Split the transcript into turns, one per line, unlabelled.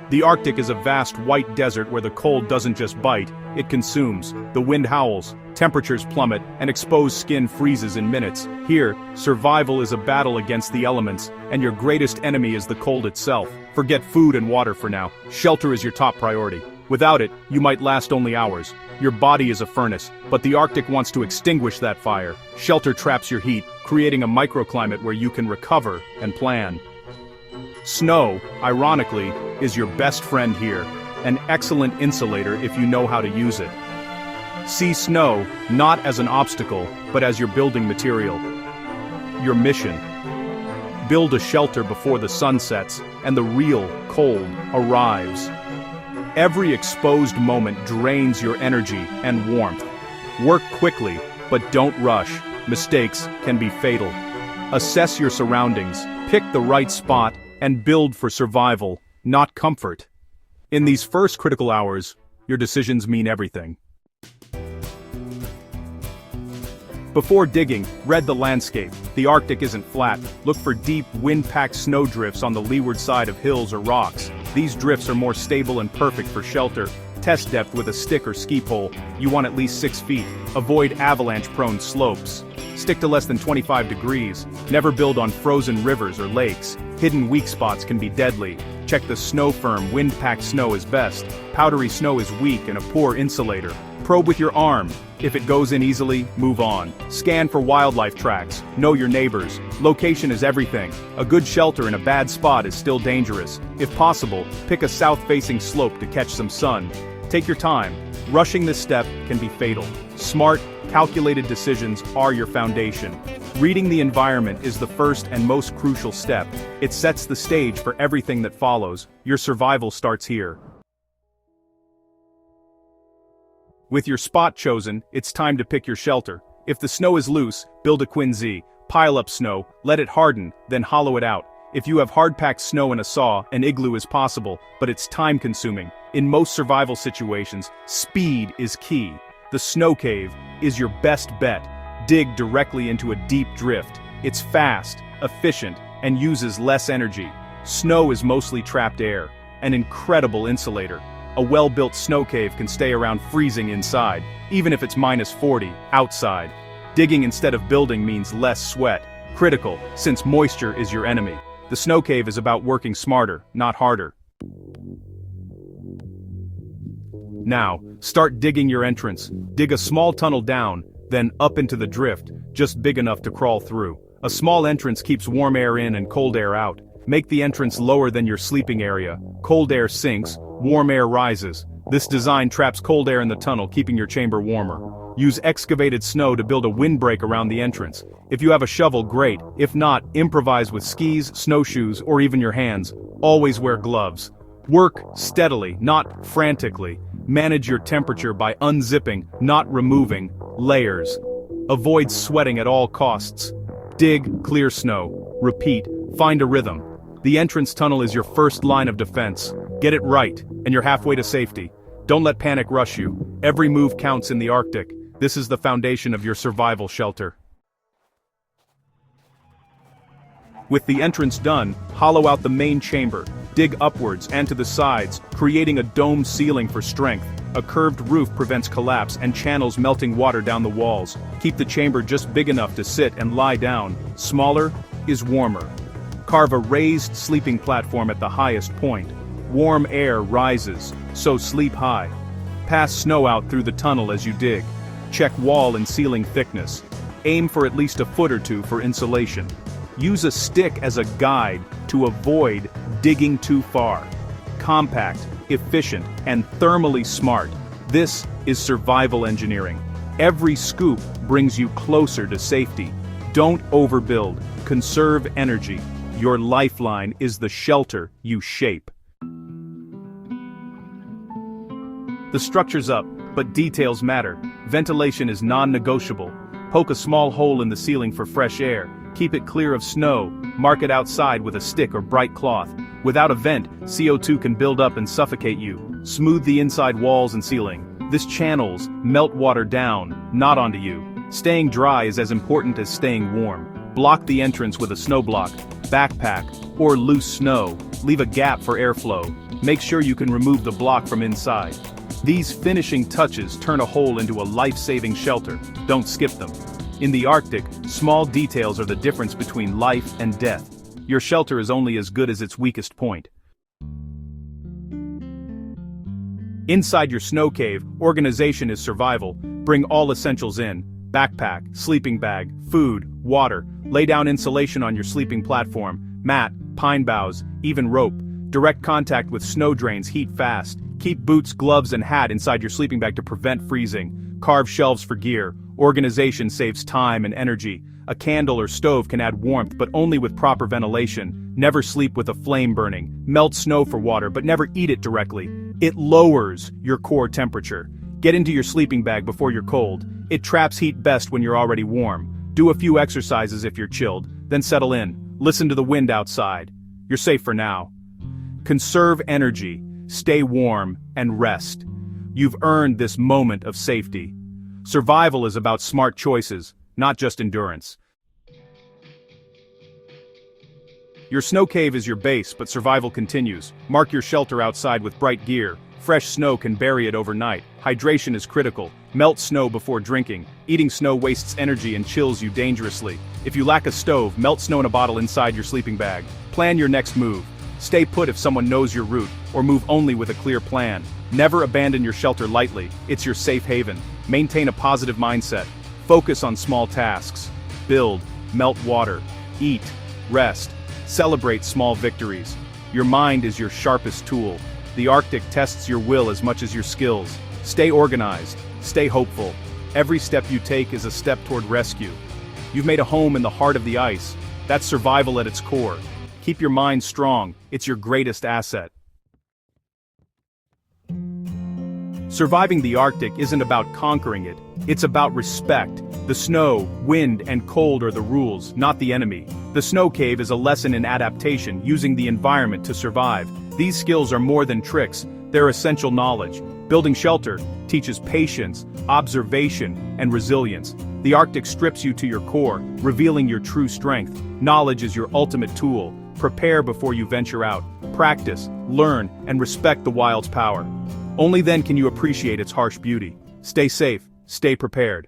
The Arctic is a vast white desert where the cold doesn't just bite, it consumes. The wind howls, temperatures plummet, and exposed skin freezes in minutes. Here, survival is a battle against the elements, and your greatest enemy is the cold itself. Forget food and water for now. Shelter is your top priority. Without it, you might last only hours. Your body is a furnace, but the Arctic wants to extinguish that fire. Shelter traps your heat, creating a microclimate where you can recover and plan. Snow, ironically, is your best friend here, an excellent insulator if you know how to use it. See snow not as an obstacle, but as your building material. Your mission: build a shelter before the sun sets and the real cold arrives. Every exposed moment drains your energy and warmth. Work quickly, but don't rush. Mistakes can be fatal. Assess your surroundings, pick the right spot, and build for survival, not comfort. In these first critical hours, your decisions mean everything. Before digging, read the landscape. The Arctic isn't flat. Look for deep, wind-packed snowdrifts on the leeward side of hills or rocks. These drifts are more stable and perfect for shelter. Test depth with a stick or ski pole. You want at least 6 feet. Avoid avalanche-prone slopes. Stick to less than 25 degrees. Never build on frozen rivers or lakes. Hidden weak spots can be deadly. Check the snow-firm, wind-packed snow is best. Powdery snow is weak and a poor insulator. Probe with your arm. If it goes in easily, move on. Scan for wildlife tracks. Know your neighbors. Location is everything. A good shelter in a bad spot is still dangerous. If possible, pick a south-facing slope to catch some sun. Take your time. Rushing this step can be fatal. Smart, calculated decisions are your foundation. Reading the environment is the first and most crucial step. It sets the stage for everything that follows. Your survival starts here. With your spot chosen, it's time to pick your shelter. If the snow is loose, build a quinzhee. Pile up snow, let it harden, then hollow it out. If you have hard-packed snow in a saw, an igloo is possible, but it's time-consuming. In most survival situations, speed is key. The snow cave is your best bet. Dig directly into a deep drift. It's fast, efficient, and uses less energy. Snow is mostly trapped air, an incredible insulator. A well-built snow cave can stay around freezing inside, even if it's -40 outside. Digging instead of building means less sweat. Critical, since moisture is your enemy. The snow cave is about working smarter, not harder. Now, start digging your entrance. Dig a small tunnel down, then up into the drift, just big enough to crawl through. A small entrance keeps warm air in and cold air out. Make the entrance lower than your sleeping area. Cold air sinks, warm air rises. This design traps cold air in the tunnel, keeping your chamber warmer. Use excavated snow to build a windbreak around the entrance. If you have a shovel, great. If not, improvise with skis, snowshoes, or even your hands. Always wear gloves. Work steadily, not frantically. Manage your temperature by unzipping, not removing, layers. Avoid sweating at all costs. Dig, clear snow. Repeat, find a rhythm. The entrance tunnel is your first line of defense. Get it right, and you're halfway to safety. Don't let panic rush you. Every move counts in the Arctic. This is the foundation of your survival shelter. With the entrance done, hollow out the main chamber. Dig upwards and to the sides, creating a domed ceiling for strength. A curved roof prevents collapse and channels melting water down the walls. Keep the chamber just big enough to sit and lie down. Smaller is warmer. Carve a raised sleeping platform at the highest point. Warm air rises, so sleep high. Pass snow out through the tunnel as you dig. Check wall and ceiling thickness. Aim for at least a foot or two for insulation. Use a stick as a guide to avoid digging too far. Compact, efficient, and thermally smart. This is survival engineering. Every scoop brings you closer to safety. Don't overbuild. Conserve energy. Your lifeline is the shelter you shape. The structure's up, but details matter. Ventilation is non-negotiable. Poke a small hole in the ceiling for fresh air. Keep it clear of snow. Mark it outside with a stick or bright cloth. Without a vent, CO2 can build up and suffocate you. Smooth the inside walls and ceiling. This channels melt water down, not onto you. Staying dry is as important as staying warm. Block the entrance with a snow block, backpack, or loose snow. leave a gap for airflow, make sure you can remove the block from inside. These finishing touches turn a hole into a life-saving shelter, don't skip them. In the Arctic, small details are the difference between life and death. Your shelter is only as good as its weakest point. Inside your snow cave, organization is survival. Bring all essentials in: backpack, sleeping bag, food, water. Lay down insulation on your sleeping platform, mat, pine boughs, even rope. Direct contact with snow drains heat fast. Keep boots, gloves, and hat inside your sleeping bag to prevent freezing. Carve shelves for gear. Organization saves time and energy. A candle or stove can add warmth, but only with proper ventilation. Never sleep with a flame burning. Melt snow for water, but never eat it directly. It lowers your core temperature. Get into your sleeping bag before you're cold. It traps heat best when you're already warm. Do a few exercises if you're chilled, then settle in. Listen to the wind outside. You're safe for now. Conserve energy, stay warm, and rest. You've earned this moment of safety. Survival is about smart choices, not just endurance. Your snow cave is your base, but survival continues. Mark your shelter outside with bright gear. Fresh snow can bury it overnight. Hydration is critical. Melt snow before drinking. Eating snow wastes energy and chills you dangerously. If you lack a stove, melt snow in a bottle inside your sleeping bag. Plan your next move. Stay put if someone knows your route, or move only with a clear plan. Never abandon your shelter lightly. It's your safe haven. Maintain a positive mindset. Focus on small tasks. Build, melt water, eat, rest. Celebrate small victories. Your mind is your sharpest tool. The Arctic tests your will as much as your skills. Stay organized, stay hopeful. Every step you take is a step toward rescue. You've made a home in the heart of the ice. That's survival at its core. Keep your mind strong, it's your greatest asset. Surviving the Arctic isn't about conquering it, it's about respect. The snow, wind, and cold are the rules, not the enemy. The snow cave is a lesson in adaptation, using the environment to survive. These skills are more than tricks, they're essential knowledge. Building shelter teaches patience, observation, and resilience. The Arctic strips you to your core, revealing your true strength. Knowledge is your ultimate tool. Prepare before you venture out. Practice, learn, and respect the wild's power. Only then can you appreciate its harsh beauty. Stay safe, stay prepared.